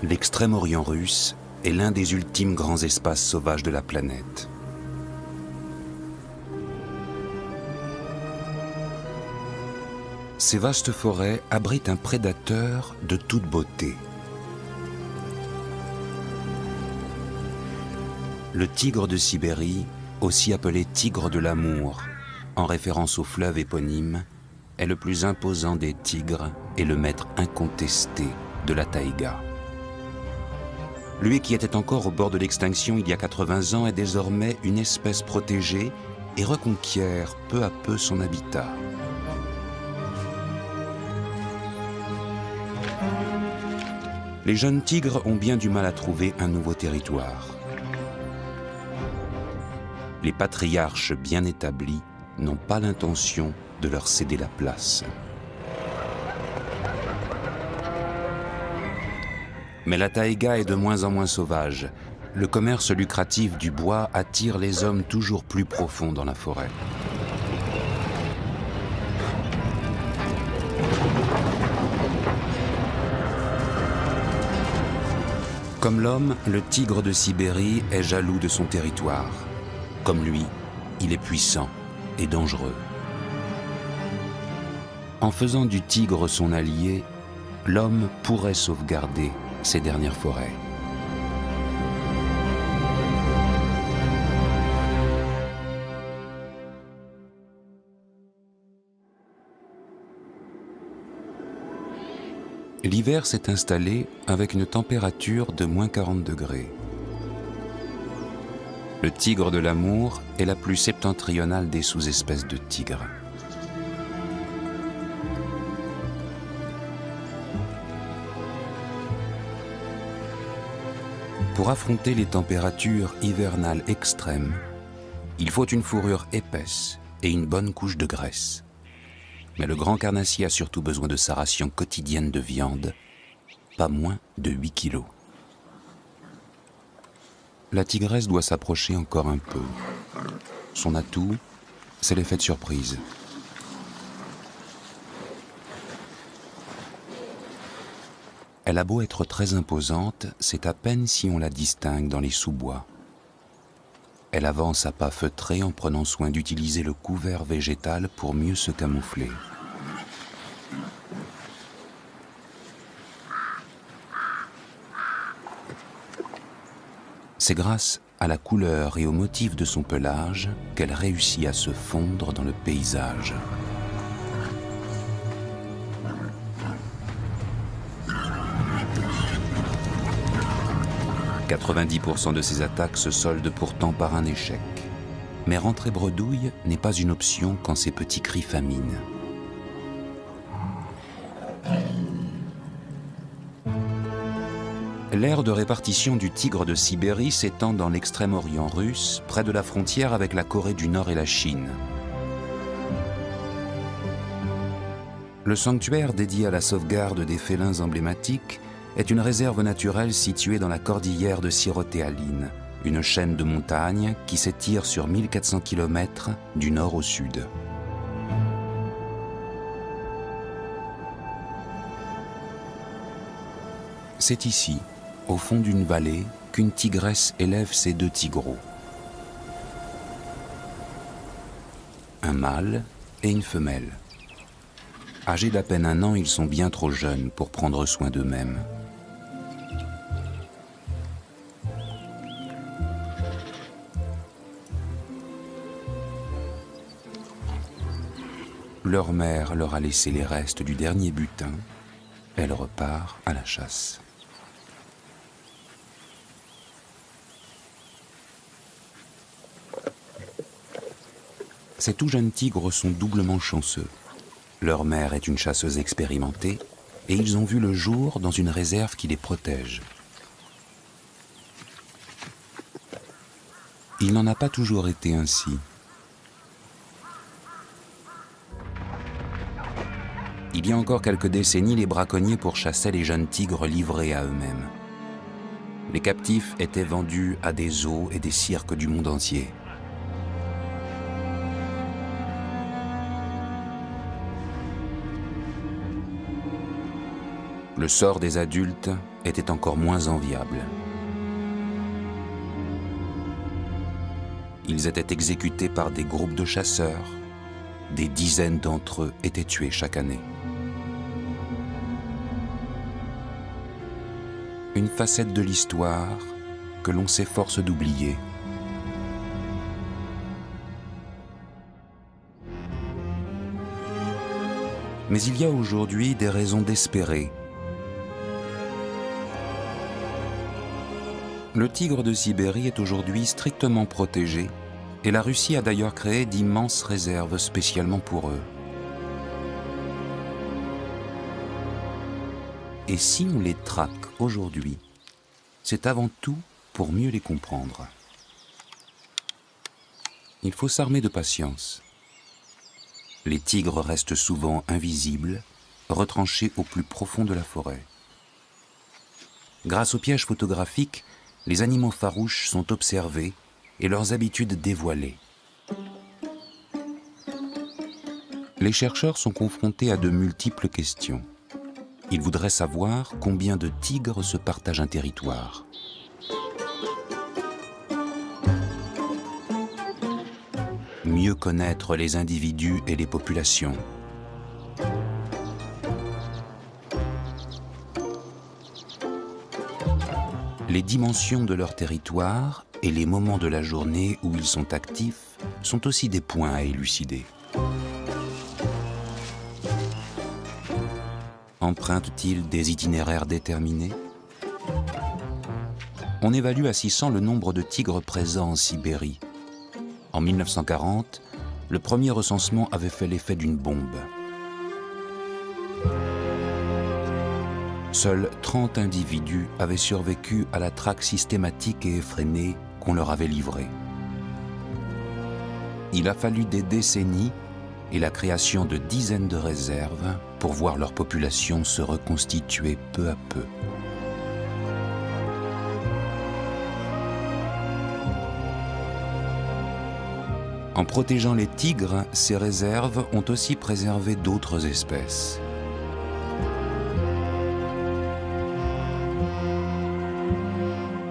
L'extrême-orient russe est l'un des ultimes grands espaces sauvages de la planète. Ces vastes forêts abritent un prédateur de toute beauté. Le tigre de Sibérie, aussi appelé tigre de l'amour, en référence au fleuve éponyme, est le plus imposant des tigres et le maître incontesté de la taïga. Lui qui était encore au bord de l'extinction il y a 80 ans est désormais une espèce protégée et reconquiert peu à peu son habitat. Les jeunes tigres ont bien du mal à trouver un nouveau territoire. Les patriarches bien établis n'ont pas l'intention de leur céder la place. Mais la taïga est de moins en moins sauvage. Le commerce lucratif du bois attire les hommes toujours plus profonds dans la forêt. Comme l'homme, le tigre de Sibérie est jaloux de son territoire. Comme lui, il est puissant et dangereux. En faisant du tigre son allié, l'homme pourrait sauvegarder ces dernières forêts. L'hiver s'est installé avec une température de moins 40 degrés. Le tigre de l'amour est la plus septentrionale des sous-espèces de tigre. Pour affronter les températures hivernales extrêmes, il faut une fourrure épaisse et une bonne couche de graisse. Mais le grand carnassier a surtout besoin de sa ration quotidienne de viande, pas moins de 8 kilos. La tigresse doit s'approcher encore un peu. Son atout, c'est l'effet de surprise. Elle a beau être très imposante, c'est à peine si on la distingue dans les sous-bois. Elle avance à pas feutrés en prenant soin d'utiliser le couvert végétal pour mieux se camoufler. C'est grâce à la couleur et au motif de son pelage qu'elle réussit à se fondre dans le paysage. « 90% de ses attaques se soldent pourtant par un échec. Mais rentrer bredouille n'est pas une option quand ses petits cris faminent. L'aire de répartition du tigre de Sibérie s'étend dans l'extrême-orient russe, près de la frontière avec la Corée du Nord et la Chine. Le sanctuaire dédié à la sauvegarde des félins emblématiques est une réserve naturelle située dans la cordillère de Syrotéaline, une chaîne de montagnes qui s'étire sur 1400 km du nord au sud. C'est ici, au fond d'une vallée, qu'une tigresse élève ses 2 tigreaux. Un mâle et une femelle. Âgés d'à peine 1 an, ils sont bien trop jeunes pour prendre soin d'eux-mêmes. Leur mère leur a laissé les restes du dernier butin. Elle repart à la chasse. Ces tout jeunes tigres sont doublement chanceux. Leur mère est une chasseuse expérimentée et ils ont vu le jour dans une réserve qui les protège. Il n'en a pas toujours été ainsi. Il y a encore quelques décennies, les braconniers pourchassaient les jeunes tigres livrés à eux-mêmes. Les captifs étaient vendus à des zoos et des cirques du monde entier. Le sort des adultes étaient encore moins enviables. Ils étaient exécutés par des groupes de chasseurs. Des dizaines d'entre eux étaient tués chaque année. Une facette de l'histoire que l'on s'efforce d'oublier. Mais il y a aujourd'hui des raisons d'espérer. Le tigre de Sibérie est aujourd'hui strictement protégé et la Russie a d'ailleurs créé d'immenses réserves spécialement pour eux. Et si on les traque aujourd'hui, c'est avant tout pour mieux les comprendre. Il faut s'armer de patience. Les tigres restent souvent invisibles, retranchés au plus profond de la forêt. Grâce aux pièges photographiques, les animaux farouches sont observés et leurs habitudes dévoilées. Les chercheurs sont confrontés à de multiples questions. Ils voudraient savoir combien de tigres se partagent un territoire. Mieux connaître les individus et les populations. Les dimensions de leur territoire et les moments de la journée où ils sont actifs sont aussi des points à élucider. Empruntent-ils des itinéraires déterminés? On évalue à 600 le nombre de tigres présents en Sibérie. En 1940, le premier recensement avait fait l'effet d'une bombe. Seuls 30 individus avaient survécu à la traque systématique et effrénée qu'on leur avait livrée. Il a fallu des décennies et la création de dizaines de réserves pour voir leur population se reconstituer peu à peu. En protégeant les tigres, ces réserves ont aussi préservé d'autres espèces.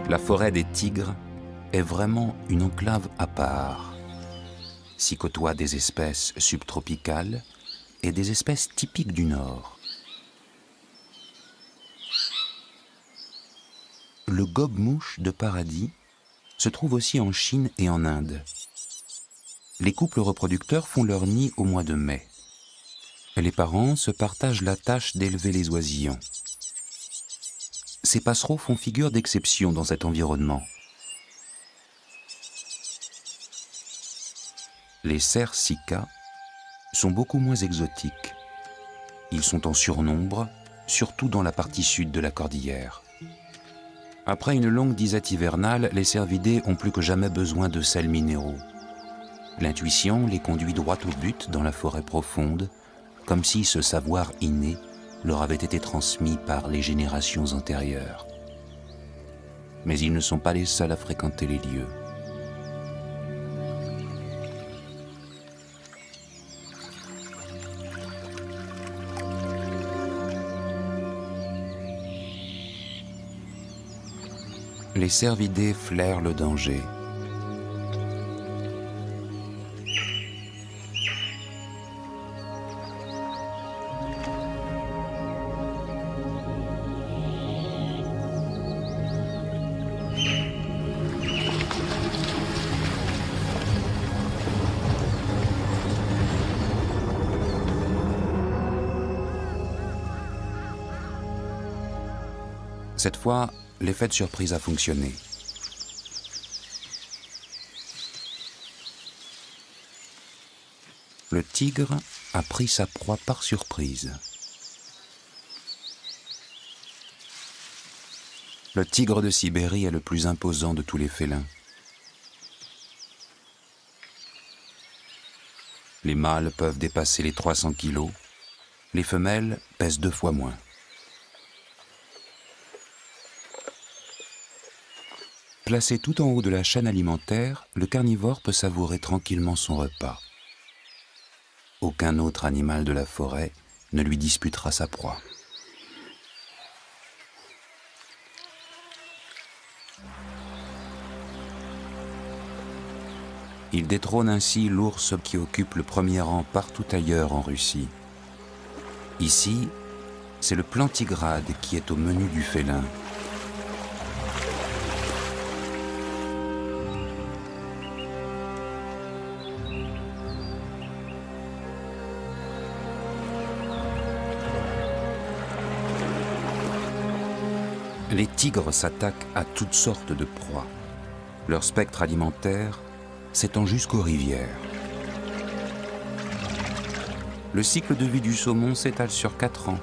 La forêt des tigres est vraiment une enclave à part. S'y côtoient des espèces subtropicales et des espèces typiques du Nord. Le gobe-mouche de paradis se trouve aussi en Chine et en Inde. Les couples reproducteurs font leur nid au mois de mai. Les parents se partagent la tâche d'élever les oisillons. Ces passereaux font figure d'exception dans cet environnement. Les cerfs sika sont beaucoup moins exotiques. Ils sont en surnombre, surtout dans la partie sud de la cordillère. Après une longue disette hivernale, les cervidés ont plus que jamais besoin de sels minéraux. L'intuition les conduit droit au but dans la forêt profonde, comme si ce savoir inné leur avait été transmis par les générations antérieures. Mais ils ne sont pas les seuls à fréquenter les lieux. Les cervidés flairent le danger. Cette fois, l'effet de surprise a fonctionné. Le tigre a pris sa proie par surprise. Le tigre de Sibérie est le plus imposant de tous les félins. Les mâles peuvent dépasser les 300 kilos, les femelles pèsent 2 fois moins. Placé tout en haut de la chaîne alimentaire, le carnivore peut savourer tranquillement son repas. Aucun autre animal de la forêt ne lui disputera sa proie. Il détrône ainsi l'ours qui occupe le premier rang partout ailleurs en Russie. Ici, c'est le plantigrade qui est au menu du félin. Les tigres s'attaquent à toutes sortes de proies. Leur spectre alimentaire s'étend jusqu'aux rivières. Le cycle de vie du saumon s'étale sur 4 ans.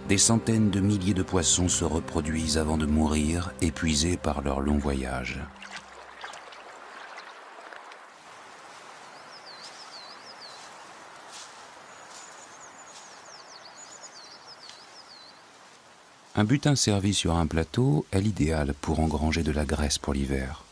Des centaines de milliers de poissons se reproduisent avant de mourir, épuisés par leur long voyage. Un butin servi sur un plateau est l'idéal pour engranger de la graisse pour l'hiver.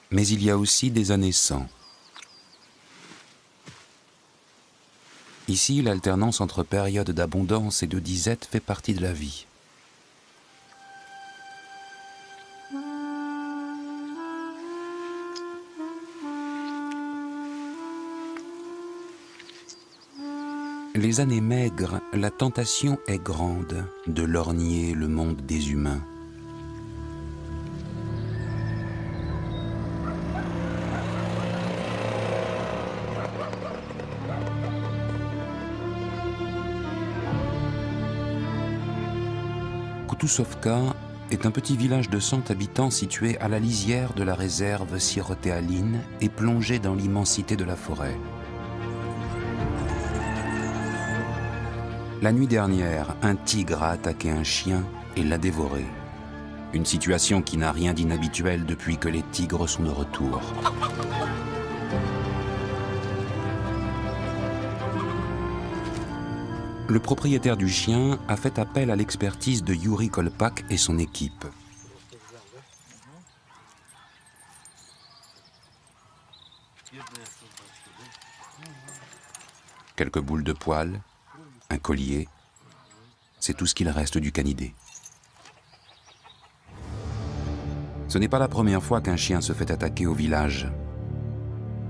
Mais il y a aussi des années sans. Ici, l'alternance entre périodes d'abondance et de disette fait partie de la vie. Les années maigres, la tentation est grande de lorgner le monde des humains. Koutousovka est un petit village de 100 habitants situé à la lisière de la réserve Sirotéaline et plongé dans l'immensité de la forêt. La nuit dernière, un tigre a attaqué un chien et l'a dévoré. Une situation qui n'a rien d'inhabituel depuis que les tigres sont de retour. Le propriétaire du chien a fait appel à l'expertise de Yuri Kolpak et son équipe. Quelques boules de poils, un collier, c'est tout ce qu'il reste du canidé. Ce n'est pas la première fois qu'un chien se fait attaquer au village.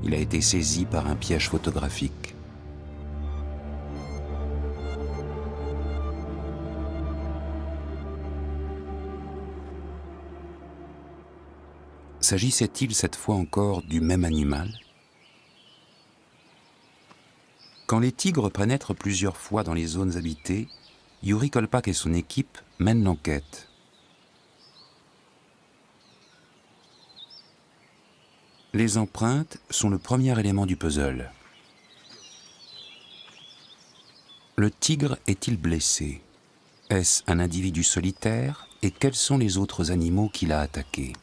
Il a été saisi par un piège photographique. S'agissait-il cette fois encore du même animal ? Quand les tigres pénètrent plusieurs fois dans les zones habitées, Yuri Kolpak et son équipe mènent l'enquête. Les empreintes sont le premier élément du puzzle. Le tigre est-il blessé ? Est-ce un individu solitaire ? Et quels sont les autres animaux qu'il a attaqués ?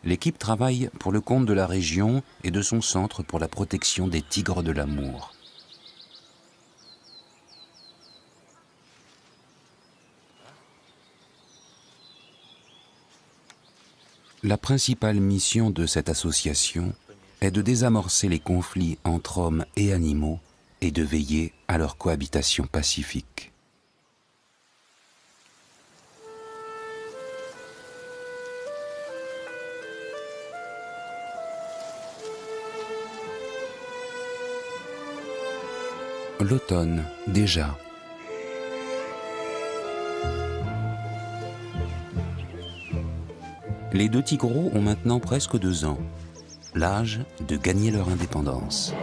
L'équipe travaille pour le compte de la région et de son centre pour la protection des tigres de l'amour. La principale mission de cette association est de désamorcer les conflits entre hommes et animaux et de veiller à leur cohabitation pacifique. L'automne, déjà. Les 2 tigreaux ont maintenant presque 2 ans, l'âge de gagner leur indépendance.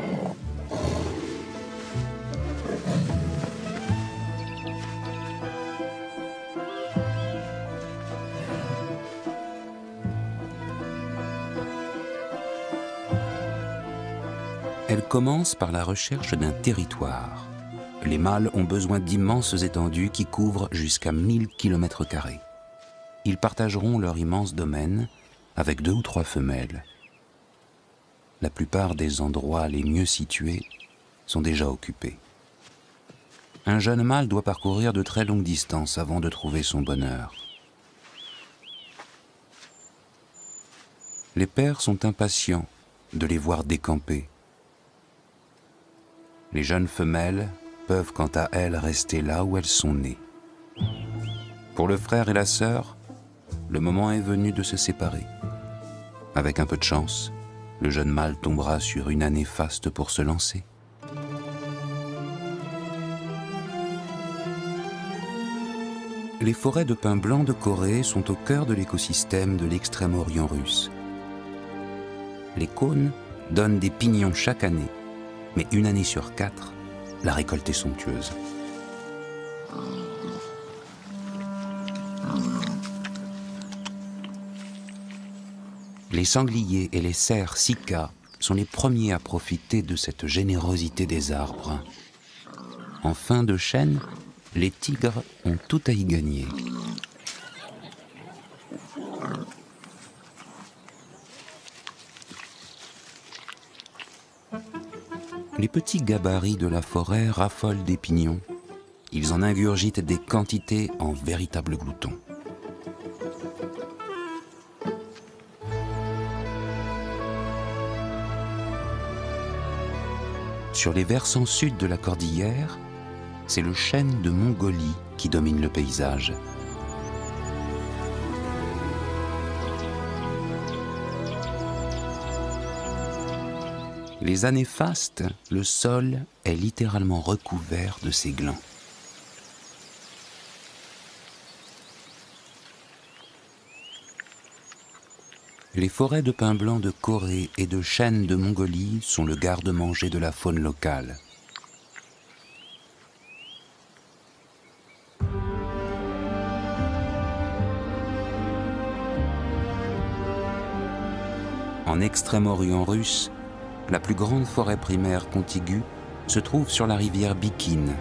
Elle commence par la recherche d'un territoire. Les mâles ont besoin d'immenses étendues qui couvrent jusqu'à 1000 km². Ils partageront leur immense domaine avec 2 ou 3 femelles. La plupart des endroits les mieux situés sont déjà occupés. Un jeune mâle doit parcourir de très longues distances avant de trouver son bonheur. Les pères sont impatients de les voir décamper. Les jeunes femelles peuvent quant à elles rester là où elles sont nées. Pour le frère et la sœur, le moment est venu de se séparer. Avec un peu de chance, le jeune mâle tombera sur une année faste pour se lancer. Les forêts de pins blancs de Corée sont au cœur de l'écosystème de l'extrême-orient russe. Les cônes donnent des pignons chaque année, mais une année sur 4, la récolte est somptueuse. Les sangliers et les cerfs sika sont les premiers à profiter de cette générosité des arbres. En fin de chêne, les tigres ont tout à y gagner. Les petits gabarits de la forêt raffolent des pignons. Ils en ingurgitent des quantités en véritables gloutons. Sur les versants sud de la cordillère, c'est le chêne de Mongolie qui domine le paysage. Les années fastes, le sol est littéralement recouvert de ces glands. Les forêts de pins blancs de Corée et de chênes de Mongolie sont le garde-manger de la faune locale. En Extrême-Orient russe, la plus grande forêt primaire contiguë se trouve sur la rivière Bikine.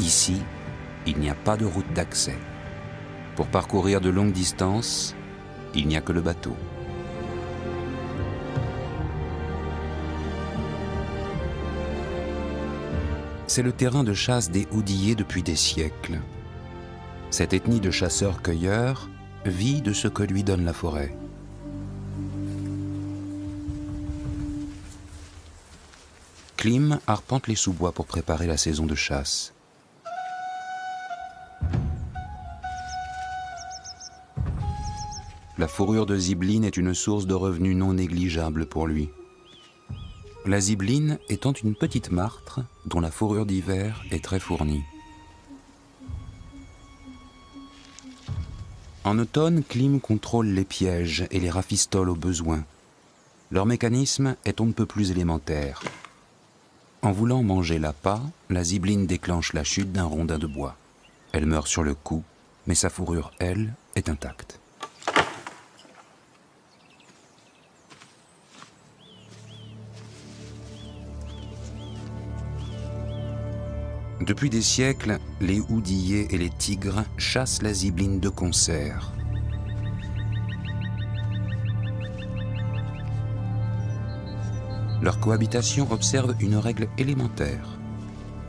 Ici, il n'y a pas de route d'accès. Pour parcourir de longues distances, il n'y a que le bateau. C'est le terrain de chasse des Oudillés depuis des siècles. Cette ethnie de chasseurs-cueilleurs vit de ce que lui donne la forêt. Klim arpente les sous-bois pour préparer la saison de chasse. La fourrure de zibeline est une source de revenus non négligeable pour lui. La zibeline étant une petite martre dont la fourrure d'hiver est très fournie. En automne, Klim contrôle les pièges et les rafistole au besoin. Leur mécanisme est on ne peut plus élémentaire. En voulant manger l'appât, la zibeline déclenche la chute d'un rondin de bois. Elle meurt sur le coup, mais sa fourrure, elle, est intacte. Depuis des siècles, les Oudillés et les tigres chassent la zibeline de concert. Leur cohabitation observe une règle élémentaire,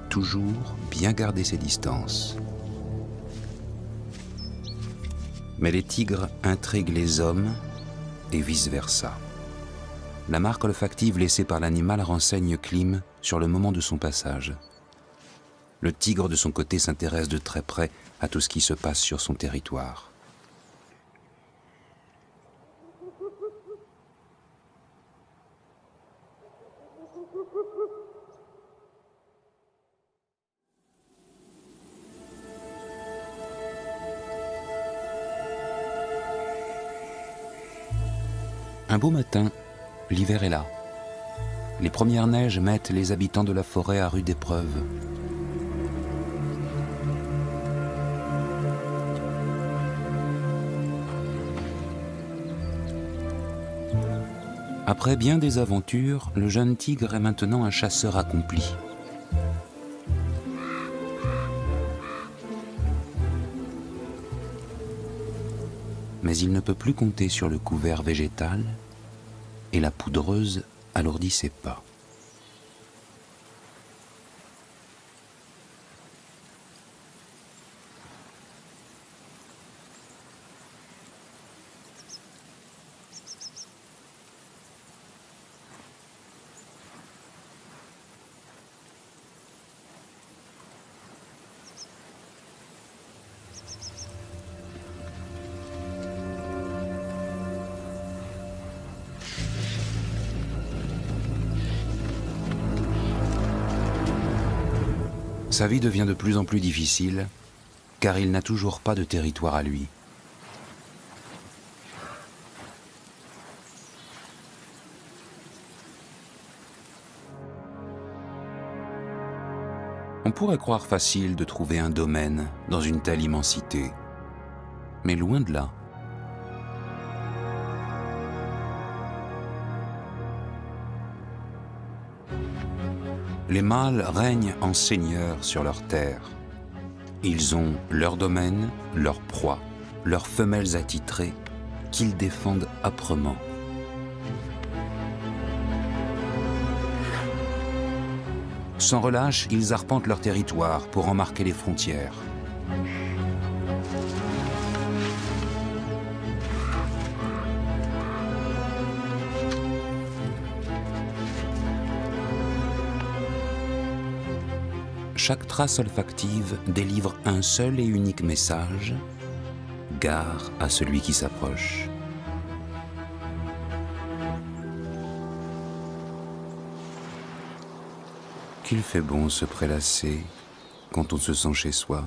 toujours bien garder ses distances. Mais les tigres intriguent les hommes et vice-versa. La marque olfactive laissée par l'animal renseigne Klim sur le moment de son passage. Le tigre, de son côté, s'intéresse de très près à tout ce qui se passe sur son territoire. Un beau matin, l'hiver est là. Les premières neiges mettent les habitants de la forêt à rude épreuve. Après bien des aventures, le jeune tigre est maintenant un chasseur accompli. Mais il ne peut plus compter sur le couvert végétal et la poudreuse alourdit ses pas. Sa vie devient de plus en plus difficile, car il n'a toujours pas de territoire à lui. On pourrait croire facile de trouver un domaine dans une telle immensité, mais loin de là. Les mâles règnent en seigneurs sur leur terre. Ils ont leur domaine, leur proie, leurs femelles attitrées, qu'ils défendent âprement. Sans relâche, ils arpentent leur territoire pour en marquer les frontières. Chaque trace olfactive délivre un seul et unique message: gare à celui qui s'approche. Qu'il fait bon se prélasser quand on se sent chez soi.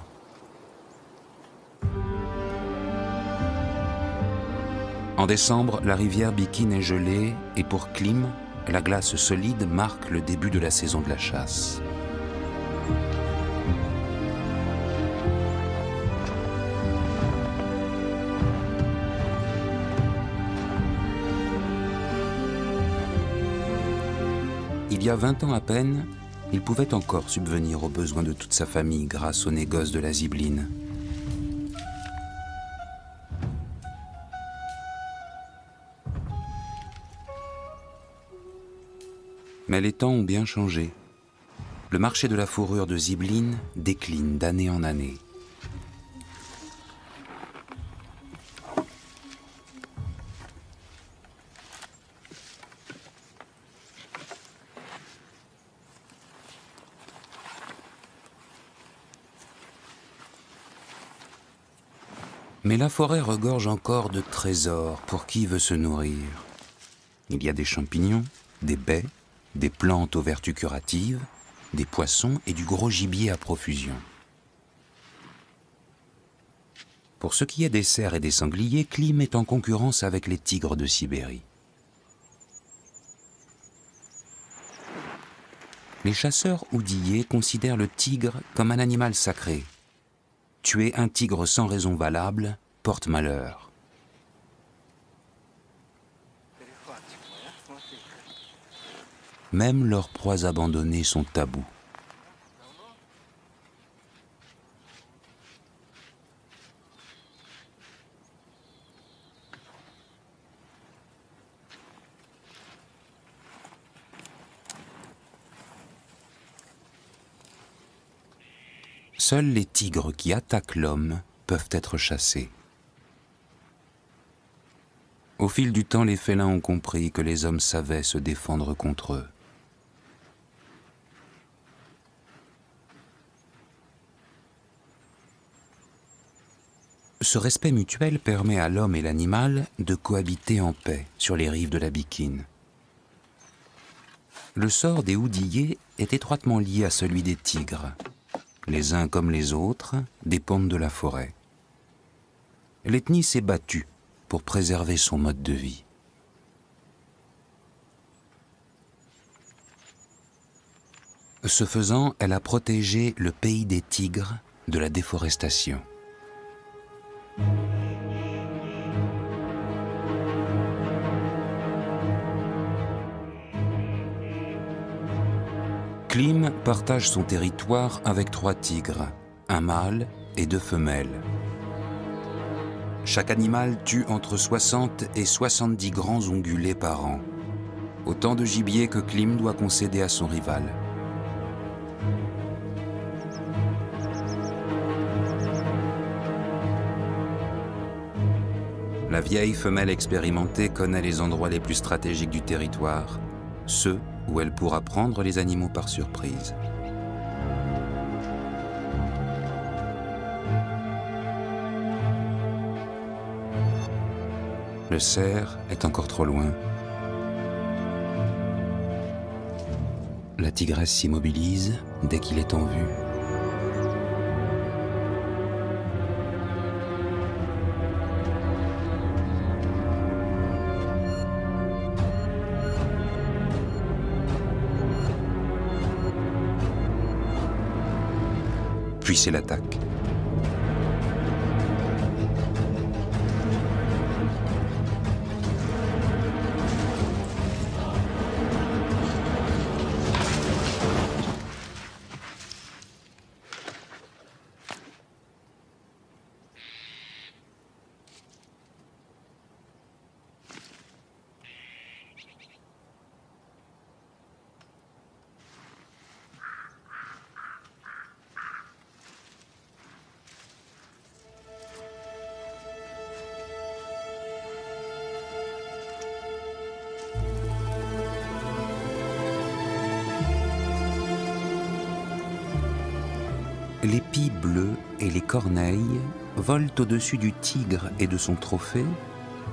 En décembre, la rivière Bikine est gelée et pour Klim, la glace solide marque le début de la saison de la chasse. Il y a 20 ans à peine, il pouvait encore subvenir aux besoins de toute sa famille grâce au négoce de la zibeline. Mais les temps ont bien changé. Le marché de la fourrure de zibeline décline d'année en année. Mais la forêt regorge encore de trésors pour qui veut se nourrir. Il y a des champignons, des baies, des plantes aux vertus curatives, des poissons et du gros gibier à profusion. Pour ce qui est des cerfs et des sangliers, Klim est en concurrence avec les tigres de Sibérie. Les chasseurs oudillés considèrent le tigre comme un animal sacré. Tuer un tigre sans raison valable porte malheur. Même leurs proies abandonnées sont tabous. Seuls les tigres qui attaquent l'homme peuvent être chassés. Au fil du temps, les félins ont compris que les hommes savaient se défendre contre eux. Ce respect mutuel permet à l'homme et l'animal de cohabiter en paix sur les rives de la Bikine. Le sort des oudillés est étroitement lié à celui des tigres. Les uns comme les autres dépendent de la forêt. L'ethnie s'est battue pour préserver son mode de vie. Ce faisant, elle a protégé le pays des tigres de la déforestation. Klim partage son territoire avec 3 tigres, un mâle et 2 femelles. Chaque animal tue entre 60 et 70 grands ongulés par an, autant de gibier que Klim doit concéder à son rival. La vieille femelle expérimentée connaît les endroits les plus stratégiques du territoire, ceux où elle pourra prendre les animaux par surprise. Le cerf est encore trop loin. La tigresse s'immobilise dès qu'il est en vue. Puis c'est l'attaque. Les pies bleues et les corneilles volent au-dessus du tigre et de son trophée,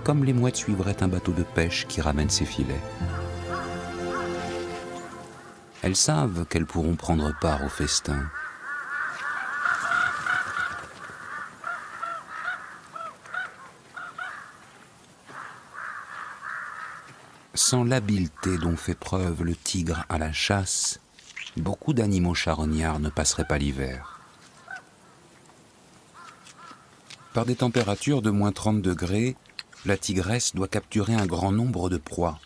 comme les mouettes suivraient un bateau de pêche qui ramène ses filets. Elles savent qu'elles pourront prendre part au festin. Sans l'habileté dont fait preuve le tigre à la chasse, beaucoup d'animaux charognards ne passeraient pas l'hiver. Par des températures de moins 30 degrés, la tigresse doit capturer un grand nombre de proies.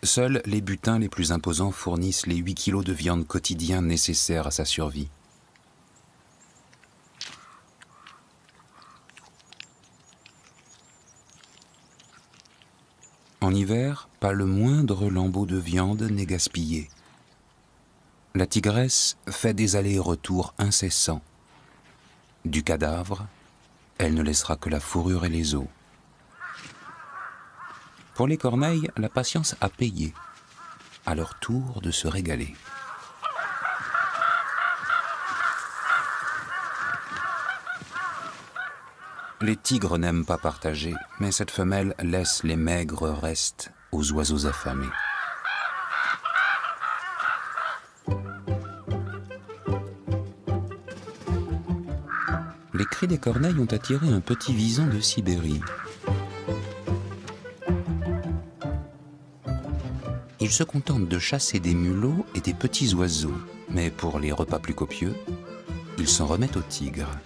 Seuls les butins les plus imposants fournissent les 8 kilos de viande quotidien nécessaires à sa survie. En hiver, pas le moindre lambeau de viande n'est gaspillé. La tigresse fait des allers-retours incessants. Du cadavre, elle ne laissera que la fourrure et les os. Pour les corneilles, la patience a payé. À leur tour de se régaler. Les tigres n'aiment pas partager, mais cette femelle laisse les maigres restes aux oiseaux affamés. Les cris des corneilles ont attiré un petit vison de Sibérie. Il se contente de chasser des mulots et des petits oiseaux, mais pour les repas plus copieux, il s'en remet aux tigres.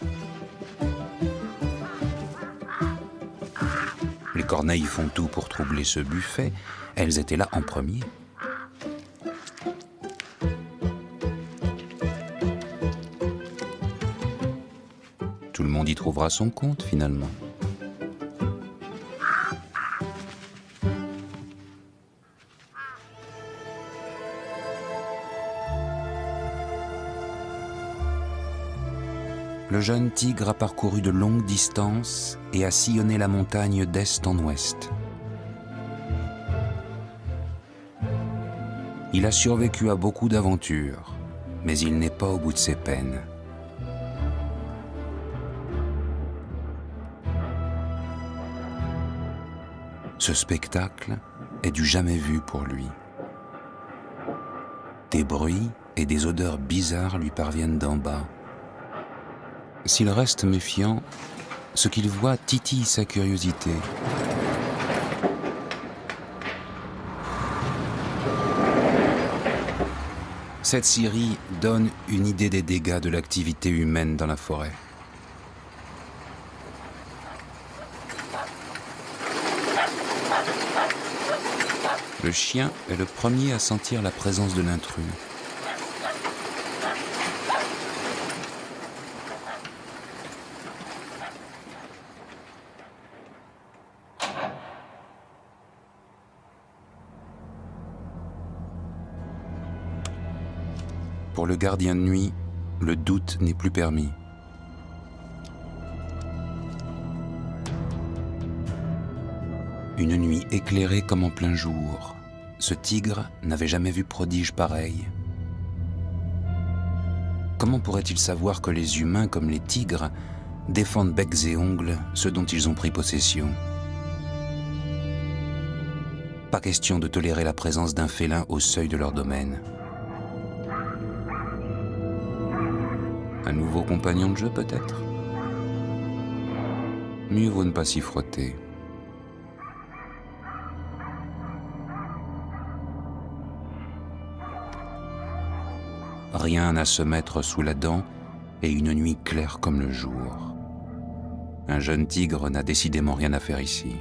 Les corneilles font tout pour troubler ce buffet, elles étaient là en premier. Tout le monde y trouvera son compte finalement. Le jeune tigre a parcouru de longues distances et a sillonné la montagne d'est en ouest. Il a survécu à beaucoup d'aventures, mais il n'est pas au bout de ses peines. Ce spectacle est du jamais vu pour lui. Des bruits et des odeurs bizarres lui parviennent d'en bas. S'il reste méfiant, ce qu'il voit titille sa curiosité. Cette scierie donne une idée des dégâts de l'activité humaine dans la forêt. Le chien est le premier à sentir la présence de l'intrus. Pour le gardien de nuit, le doute n'est plus permis. Une nuit éclairée comme en plein jour, ce tigre n'avait jamais vu prodige pareil. Comment pourrait-il savoir que les humains, comme les tigres, défendent becs et ongles ceux dont ils ont pris possession? Pas question de tolérer la présence d'un félin au seuil de leur domaine. Un nouveau compagnon de jeu peut-être? Mieux vaut ne pas s'y frotter. Rien à se mettre sous la dent, et une nuit claire comme le jour. Un jeune tigre n'a décidément rien à faire ici.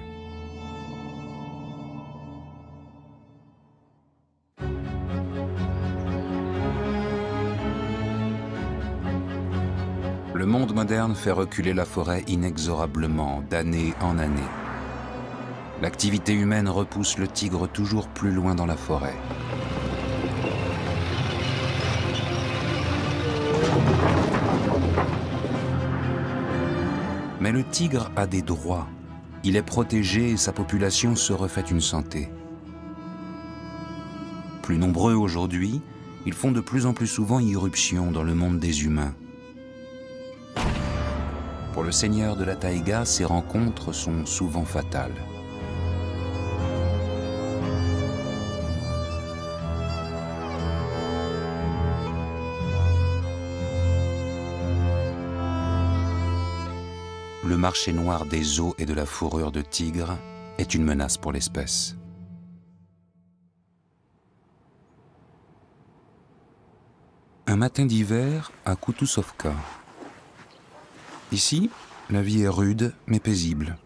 Le monde moderne fait reculer la forêt inexorablement, d'année en année. L'activité humaine repousse le tigre toujours plus loin dans la forêt. Mais le tigre a des droits. Il est protégé et sa population se refait une santé. Plus nombreux aujourd'hui, ils font de plus en plus souvent irruption dans le monde des humains. Pour le seigneur de la taïga, ces rencontres sont souvent fatales. Le marché noir des os et de la fourrure de tigre est une menace pour l'espèce. Un matin d'hiver à Kutuzovka. Ici, la vie est rude mais paisible.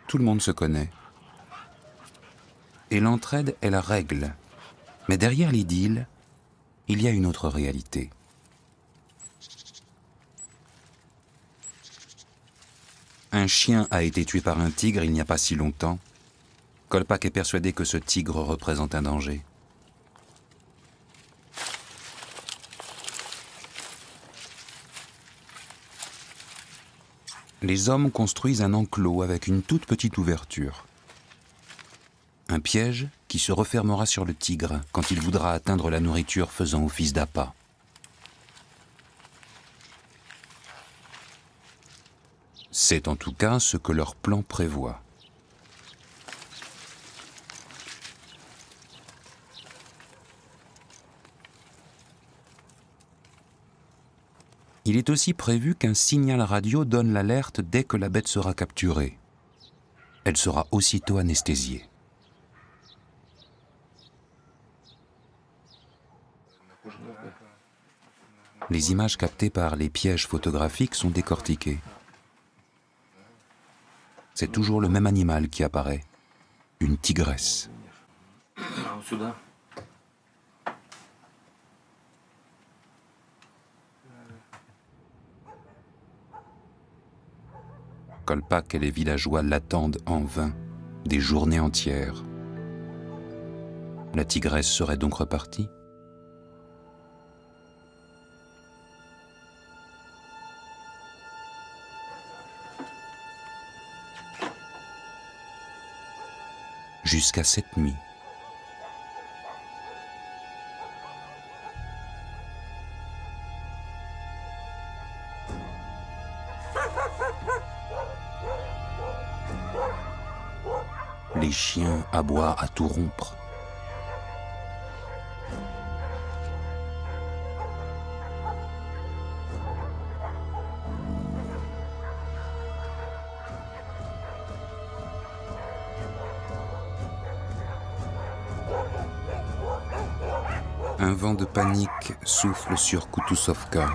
Tout le monde se connaît. Et l'entraide est la règle. Mais derrière l'idylle, il y a une autre réalité. Un chien a été tué par un tigre il n'y a pas si longtemps. Kolpak est persuadé que ce tigre représente un danger. Les hommes construisent un enclos avec une toute petite ouverture. Un piège qui se refermera sur le tigre quand il voudra atteindre la nourriture faisant office d'appât. C'est en tout cas ce que leur plan prévoit. Il est aussi prévu qu'un signal radio donne l'alerte dès que la bête sera capturée. Elle sera aussitôt anesthésiée. Les images captées par les pièges photographiques sont décortiquées. C'est toujours le même animal qui apparaît, une tigresse. Kolpak et les villageois l'attendent en vain, des journées entières. La tigresse serait donc repartie ? Jusqu'à cette nuit. Les chiens aboient à tout rompre. Un vent de panique souffle sur Kutuzovka.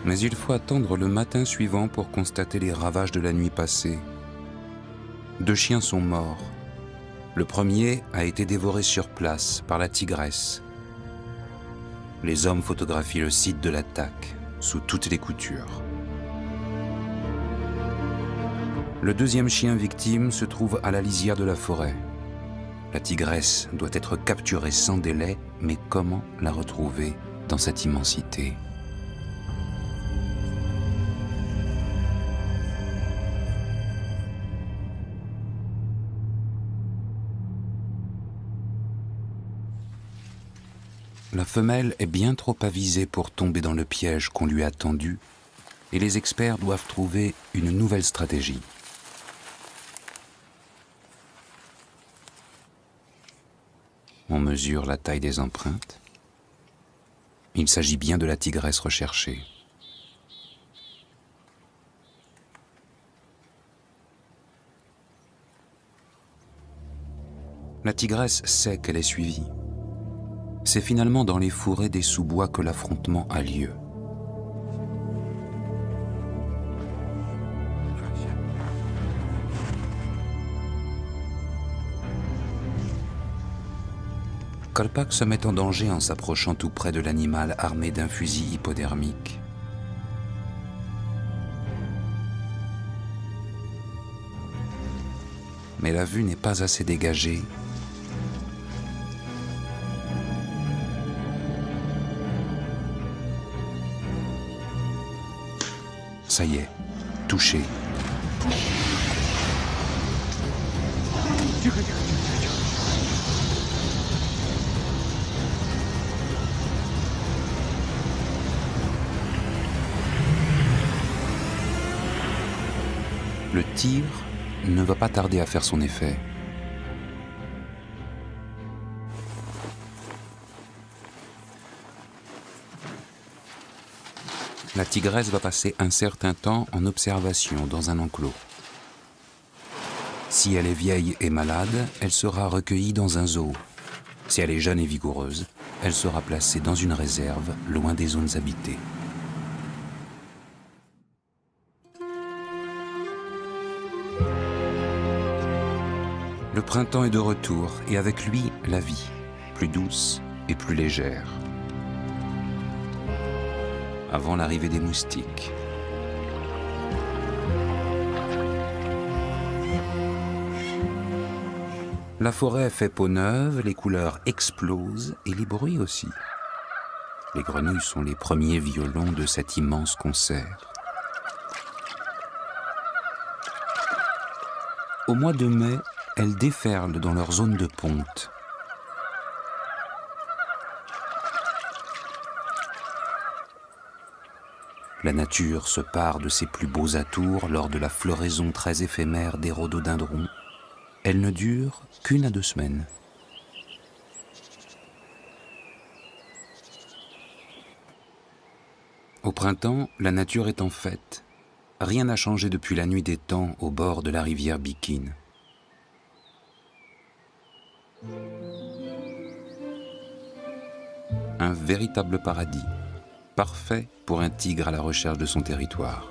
Mais il faut attendre le matin suivant pour constater les ravages de la nuit passée. 2 chiens sont morts. Le premier a été dévoré sur place par la tigresse. Les hommes photographient le site de l'attaque, sous toutes les coutures. Le 2e chien victime se trouve à la lisière de la forêt. La tigresse doit être capturée sans délai, mais comment la retrouver dans cette immensité ? La femelle est bien trop avisée pour tomber dans le piège qu'on lui a tendu, et les experts doivent trouver une nouvelle stratégie. On mesure la taille des empreintes. Il s'agit bien de la tigresse recherchée. La tigresse sait qu'elle est suivie. C'est finalement dans les fourrés des sous-bois que l'affrontement a lieu. Kolpak se met en danger en s'approchant tout près de l'animal armé d'un fusil hypodermique. Mais la vue n'est pas assez dégagée. Ça y est, touché. Le tigre ne va pas tarder à faire son effet. La tigresse va passer un certain temps en observation dans un enclos. Si elle est vieille et malade, elle sera recueillie dans un zoo. Si elle est jeune et vigoureuse, elle sera placée dans une réserve loin des zones habitées. Le printemps est de retour et avec lui la vie, plus douce et plus légère. Avant l'arrivée des moustiques. La forêt fait peau neuve, les couleurs explosent et les bruits aussi. Les grenouilles sont les premiers violons de cet immense concert. Au mois de mai, elles déferlent dans leur zone de ponte. La nature se pare de ses plus beaux atours lors de la floraison très éphémère des rhododendrons. Elle ne dure qu'1 à 2 semaines. Au printemps, la nature est en fête. Rien n'a changé depuis la nuit des temps au bord de la rivière Bikine. Un véritable paradis, parfait pour un tigre à la recherche de son territoire.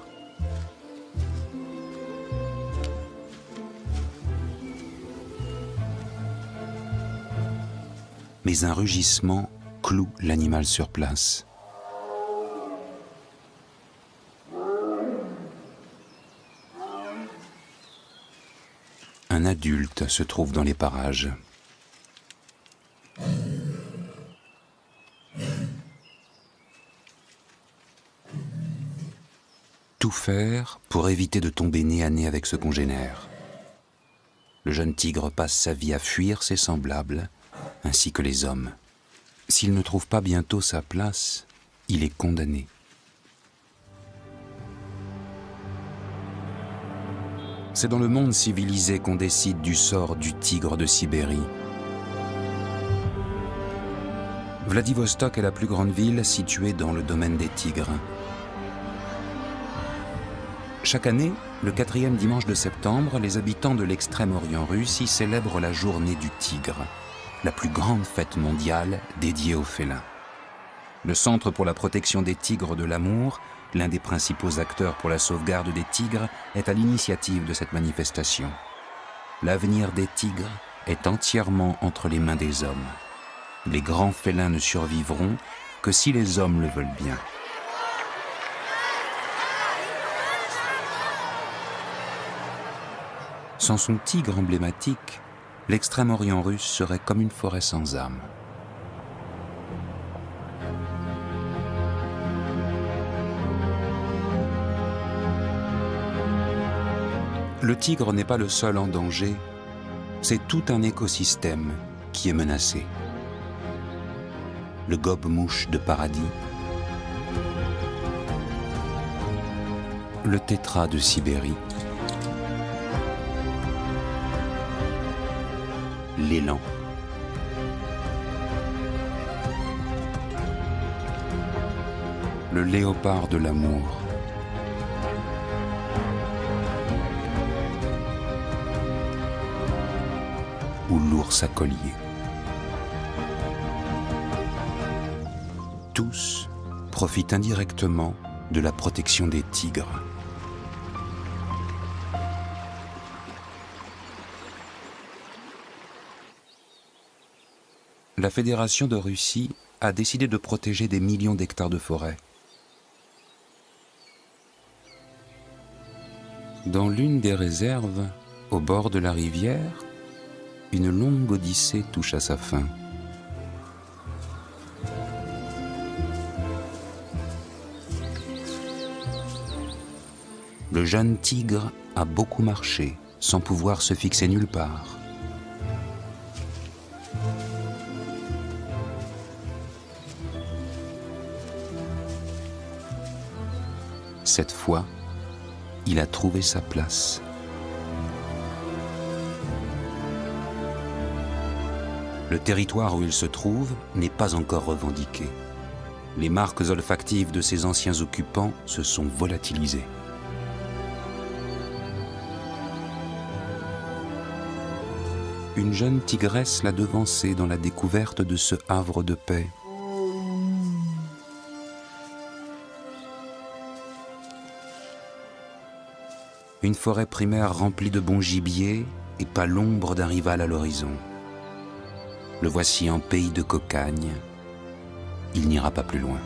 Mais un rugissement cloue l'animal sur place. Un adulte se trouve dans les parages. Tout faire pour éviter de tomber nez à nez avec ce congénère. Le jeune tigre passe sa vie à fuir ses semblables, ainsi que les hommes. S'il ne trouve pas bientôt sa place, il est condamné. C'est dans le monde civilisé qu'on décide du sort du tigre de Sibérie. Vladivostok est la plus grande ville située dans le domaine des tigres. Chaque année, le 4e dimanche de septembre, les habitants de l'extrême-orient russe y célèbrent la journée du tigre, la plus grande fête mondiale dédiée aux félins. Le Centre pour la protection des tigres de l'amour, l'un des principaux acteurs pour la sauvegarde des tigres, est à l'initiative de cette manifestation. L'avenir des tigres est entièrement entre les mains des hommes. Les grands félins ne survivront que si les hommes le veulent bien. Sans son tigre emblématique, l'extrême-orient russe serait comme une forêt sans âme. Le tigre n'est pas le seul en danger, c'est tout un écosystème qui est menacé. Le gobe-mouche de paradis, le tétras de Sibérie, l'élan, le léopard de l'amour. Ou l'ours à collier. Tous profitent indirectement de la protection des tigres. La Fédération de Russie a décidé de protéger des millions d'hectares de forêt. Dans l'une des réserves, au bord de la rivière, une longue odyssée touche à sa fin. Le jeune tigre a beaucoup marché, sans pouvoir se fixer nulle part. Cette fois, il a trouvé sa place. Le territoire où il se trouve n'est pas encore revendiqué. Les marques olfactives de ses anciens occupants se sont volatilisées. Une jeune tigresse l'a devancé dans la découverte de ce havre de paix. Une forêt primaire remplie de bons gibiers et pas l'ombre d'un rival à l'horizon. Le voici en pays de cocagne. Il n'ira pas plus loin.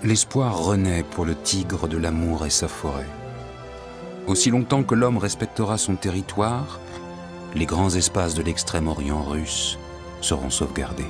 L'espoir renaît pour le tigre de l'amour et sa forêt. Aussi longtemps que l'homme respectera son territoire, les grands espaces de l'extrême-orient russe seront sauvegardés.